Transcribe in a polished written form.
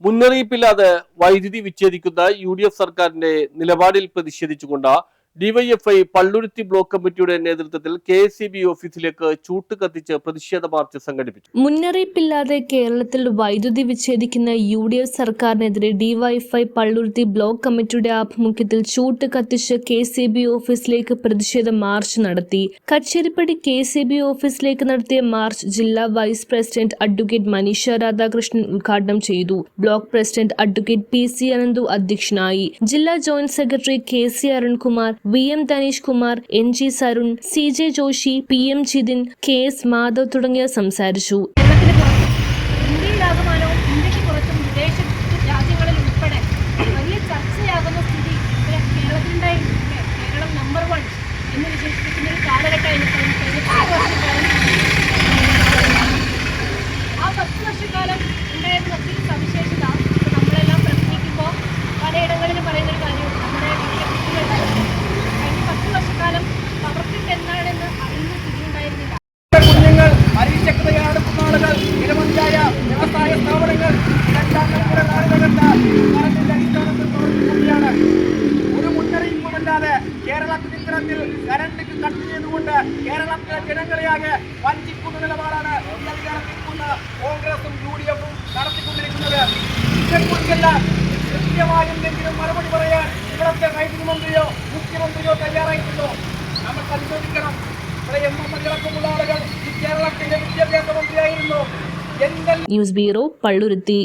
മുന്നറിയിപ്പില്ലാതെ വൈദ്യുതി വിച്ഛേദിക്കുന്ന UDF സർക്കാരിന്റെ നിലപാടിൽ പ്രതിഷേധിച്ചുകൊണ്ട് ഡിവൈഎഫ്ഐ പള്ളുരുത്തി ബ്ലോക്ക് കമ്മിറ്റിയുടെ നേതൃത്വത്തിൽ KSEB ഓഫീസിലേക്ക് ചൂട്ട് കത്തിച്ച് പ്രതിഷേധ മാർച്ച് സംഘടിപ്പിച്ചു. മുന്നറിയിപ്പില്ലാതെ കേരളത്തിൽ വൈദ്യുതി വിച്ഛേദിക്കുന്ന UDF സർക്കാരിനെതിരെ ഡിവൈഎഫ്ഐ പള്ളുരുത്തി ബ്ലോക്ക് കമ്മിറ്റിയുടെ ആഭിമുഖ്യത്തിൽ ചൂട്ട് കത്തിച്ച് KSEB ഓഫീസിലേക്ക് പ്രതിഷേധ മാർച്ച് നടത്തി. കച്ചേരിപ്പടി KSEB ഓഫീസിലേക്ക് നടത്തിയ മാർച്ച് ജില്ലാ vice president advocate Maneesha Radhakrishnan ഉദ്ഘാടനം ചെയ്തു. Block president advocate PC Ananthu അധ്യക്ഷനായി. ജില്ലാ joint secretary KC Arunkumar, VM Dhanish Kumar, NG Sarun, CJ Joshy, PM Jithin, KS Madhav തുടങ്ങിയവർ സംസാരിച്ചു. ഇന്ത്യയിലാകമാനവും ഇന്ത്യക്ക് പുറത്തും വിദേശ രാജ്യങ്ങളിൽ ഉൾപ്പെടെ വലിയ ചർച്ചയാകുന്ന സ്ഥിതി കേരളത്തിലുണ്ടായിരുന്നു. കേരളം നമ്പർ 1 എന്ന് വിശേഷിപ്പിക്കുന്ന ഒരു കാലഘട്ടമായിരുന്നു. ആ 10 വർഷക്കാലം ഉണ്ടായിരുന്ന ഒത്തിരി സവിശേഷത നമ്മളെല്ലാം പ്രസംഗിക്കുമ്പോൾ പലയിടങ്ങളിൽ പറയുന്നൊരു കാര്യമുണ്ട്. നമ്മുടെ കഴിഞ്ഞ 10 വർഷക്കാലം പവർക്കട്ട് എന്താണെന്ന് അറിയുന്ന സ്ഥിതി ഉണ്ടായിരുന്നില്ല. കുഞ്ഞുങ്ങൾ, പരീക്ഷയ്ക്ക് തയ്യാറെടുക്കുന്ന ആളുകൾ, നിരവധിയായ വ്യവസായ സ്ഥാപനങ്ങൾ ഒരു മുന്നറിയിപ്പുമില്ലാതെ കേരളത്തിൽ ഇത്തരത്തിൽ കറണ്ട് കട്ട് ചെയ്തുകൊണ്ട് കേരളത്തിലെ ജനങ്ങളെയാകെ വഞ്ചിക്കുന്ന നിലപാടാണ് ഈ അധികാരത്തിൽക്കുന്ന കോൺഗ്രസും UDF-ഉം നടത്തിക്കൊണ്ടിരിക്കുന്നത്. ഇതെല്ലാം കൃത്യമായി എന്തെങ്കിലും മറുപടി പറയാൻ ഇവിടുത്തെ വൈദ്യുതി മന്ത്രിയോ മുഖ്യമന്ത്രിയോ തയ്യാറായിട്ടുണ്ടോ? നമ്മൾ പരിശോധിക്കണം. ഇവിടെ MMLടക്കമുള്ള ആളുകൾ ഈ കേരളത്തിന്റെ വിദ്യാഭ്യാസ മന്ത്രിയായിരുന്നു. News bureau, Palluruthy.